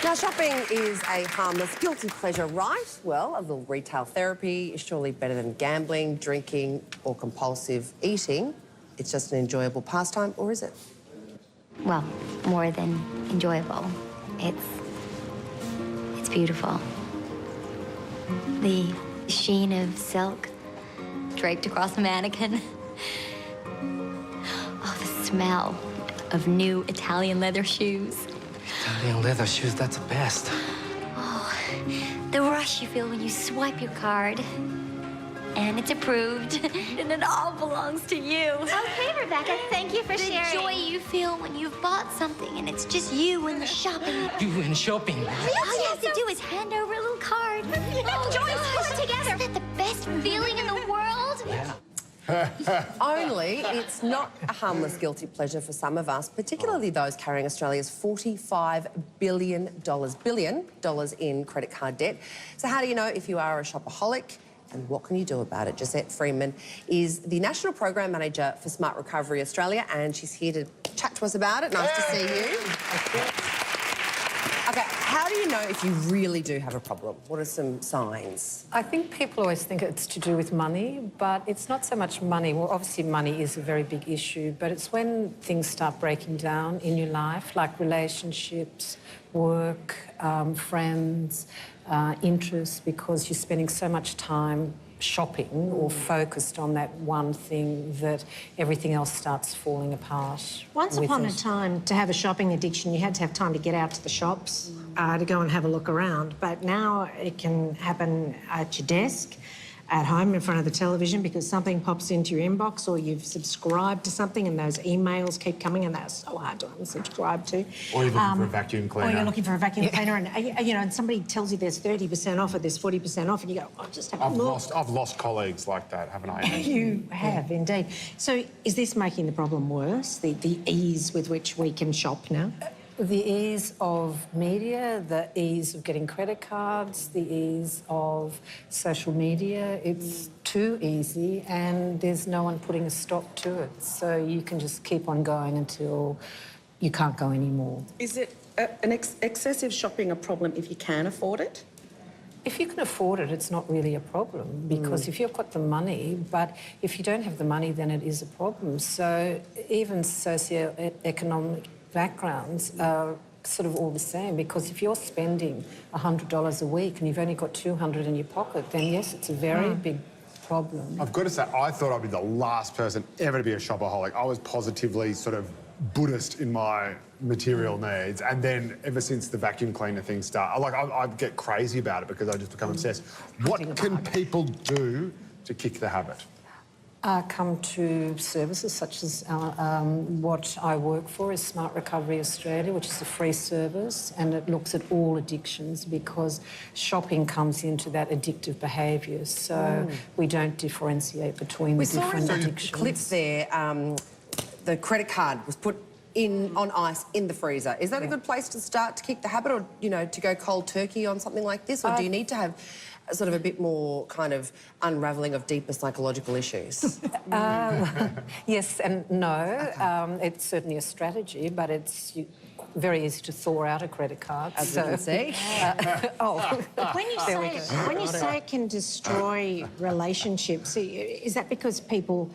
Now, shopping is a harmless, guilty pleasure, right? Well, a little retail therapy is surely better than gambling, drinking or compulsive eating. It's just an enjoyable pastime, or is it? Well, more than enjoyable. It's beautiful. The sheen of silk draped across a mannequin. Oh, the smell of new Italian leather shoes. Italian leather shoes, that's the best. Oh, the rush you feel when you swipe your card. And it's approved, and it all belongs to you. Okay, Rebecca, thank you for sharing. The joy you feel when you've bought something and it's just you and the shopping. You and shopping. All you have to do is hand over a little card. Oh, join us together. Isn't that the best feeling in the world? Yeah. Only it's not a harmless, guilty pleasure for some of us, particularly those carrying Australia's $45 billion in credit card debt. So how do you know if you are a shopaholic? And what can you do about it? Josette Freeman is the National Program Manager for Smart Recovery Australia, and she's here to chat to us about it. Nice to see you. OK, how do you know if you really do have a problem? What are some signs? I think people always think it's to do with money, but it's not so much money. Well, obviously money is a very big issue, but it's when things start breaking down in your life, like relationships, work, friends, interests, because you're spending so much time shopping or focused on that one thing that everything else starts falling apart. Once upon a time, to have a shopping addiction, you had to have time to get out to the shops to go and have a look around. But now it can happen at your desk, at home in front of the television, because something pops into your inbox or you've subscribed to something and those emails keep coming and they're so hard to unsubscribe to. Or you're looking for a vacuum cleaner. Or you're looking for a vacuum cleaner and, you know, and somebody tells you there's 30% off or there's 40% off and you go, oh, just have a look. I've lost colleagues like that, haven't I? You have, indeed. So is this making the problem worse, the ease with which we can shop now? The ease of media, the ease of getting credit cards, the ease of social media, it's too easy and there's no one putting a stop to it. So you can just keep on going until you can't go anymore. Is it excessive shopping a problem if you can afford it? If you can afford it, it's not really a problem, because if you've got the money, but if you don't have the money, then it is a problem. So even socio-economic backgrounds are sort of all the same, because if you're spending $100 a week and you've only got $200 in your pocket, then yes, it's a very big problem. I've got to say, I thought I'd be the last person ever to be a shopaholic. I was positively sort of Buddhist in my material needs, and then ever since the vacuum cleaner thing started, I get crazy about it because I just become obsessed. What can people do to kick the habit? Come to services such as what I work for is Smart Recovery Australia, which is a free service, and it looks at all addictions, because shopping comes into that addictive behaviour. So we don't differentiate between the different addictions. Clip there, the credit card was put on ice in the freezer. Is that a good place to start to kick the habit, or, you know, to go cold turkey on something like this, or do you need to have sort of a bit more kind of unravelling of deeper psychological issues? Yes and no. It's certainly a strategy, but it's very easy to thaw out a credit card. As we can see. When you say it can destroy relationships, is that because people,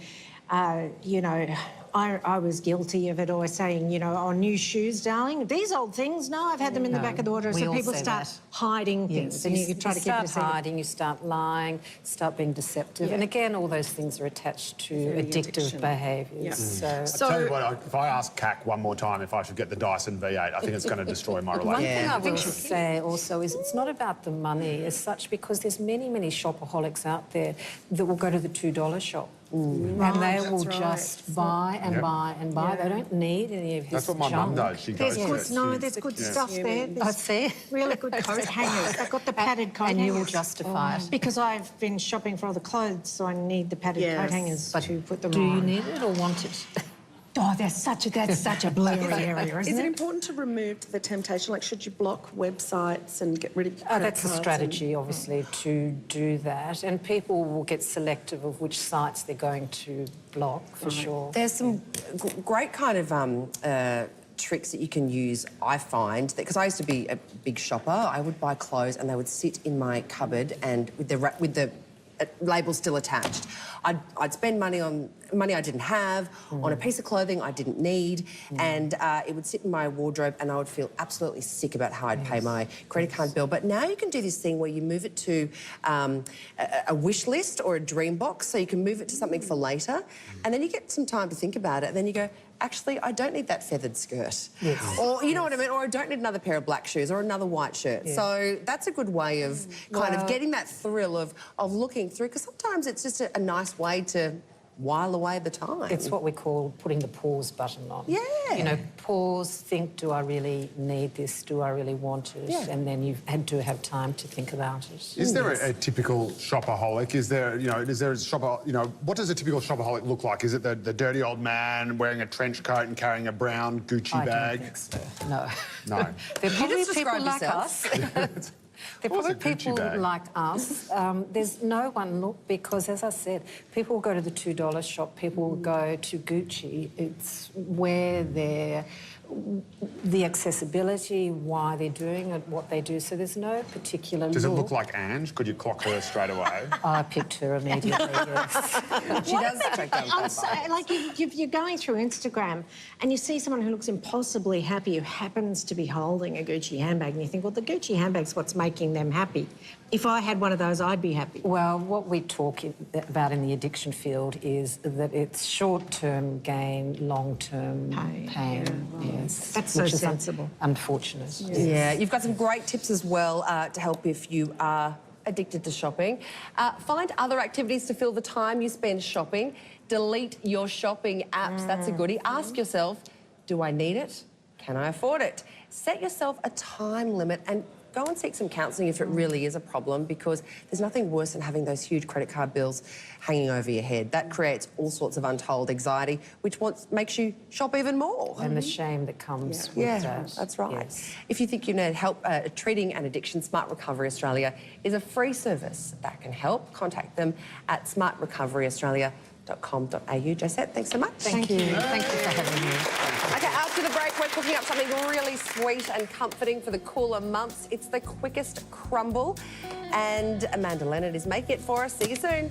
you know, I was guilty of it, always saying, you know, oh, new shoes, darling. These old things, no, I've had them in the back of the wardrobe. So people start hiding things, and you try to keep it a secret. Hiding, you start lying, start being deceptive. And again, all those things are attached to addictive behaviours. So I tell you what, if I ask CAC one more time if I should get the Dyson V8, I think it's going to destroy my relationship. One thing I will say also is it's not about the money as such, because there's many, many shopaholics out there that will go to the $2 shop. And they will just buy and buy and buy. They don't need any of this That's what my mum does. She goes there's good stuff there. I see. Really good coat hangers. I've got the padded coat hangers. And you will justify it. Because I've been shopping for all the clothes, so I need the padded coat hangers to put them on. Do you need it or want it? Oh, that's such a blurry area, isn't it? Is it important to remove the temptation? Like, should you block websites and get rid of credit That's a cards strategy, obviously, to do that. And people will get selective of which sites they're going to block, for sure. There's some great kind of tricks that you can use, I find, that because I used to be a big shopper, I would buy clothes and they would sit in my cupboard and with the label still attached. I'd spend money on money I didn't have, on a piece of clothing I didn't need, and it would sit in my wardrobe and I would feel absolutely sick about how I'd pay my credit card bill. But now you can do this thing where you move it to a wish list or a dream box, so you can move it to something for later, and then you get some time to think about it, and then you go, actually, I don't need that feathered skirt. Yes. Or, you know what I mean? Or I don't need another pair of black shoes or another white shirt. Yeah. So that's a good way of kind of getting that thrill of looking through, because sometimes it's just a nice way to while away the time. It's what we call putting the pause button on. Yeah. You know, pause, think, do I really need this? Do I really want it? Yeah. And then you've had to have time to think about it. Is there a typical shopaholic? Is there a shopper, what does a typical shopaholic look like? Is it the dirty old man wearing a trench coat and carrying a brown Gucci bag? I don't think so. No. No. They're probably just people describe like yourself. us. They're What's probably a Gucci people bag? like us. There's no one look because, as I said, people will go to the $2 shop, people will go to Gucci. It's where the accessibility, why they're doing it, what they do. So there's no particular Does it look like Ange? Could you clock her straight away? I picked her immediately, yes. She does attract them. I'm so, like, you're going through Instagram and you see someone who looks impossibly happy who happens to be holding a Gucci handbag, and you think, well, the Gucci handbag's what's making them happy. If I had one of those, I'd be happy. Well, what we talk about in the addiction field is that it's short-term gain, long-term pain. Yes. That's so which is sensible. Unfortunate. Yeah, you've got some great tips as well to help if you are addicted to shopping. Find other activities to fill the time you spend shopping. Delete your shopping apps. That's a goodie. Ask yourself, do I need it? Can I afford it? Set yourself a time limit and go and seek some counselling if it really is a problem, because there's nothing worse than having those huge credit card bills hanging over your head. That creates all sorts of untold anxiety, which makes you shop even more. And the shame that comes with Yeah, that. that's right. Yes. If you think you need help treating an addiction, Smart Recovery Australia is a free service that can help. Contact them at smartrecoveryaustralia.com.au. Josette, thanks so much. Thank you. Thank you for having me. Okay, after the break, we're cooking up something really sweet and comforting for the cooler months. It's the quickest crumble, and Amanda Leonard is making it for us. See you soon.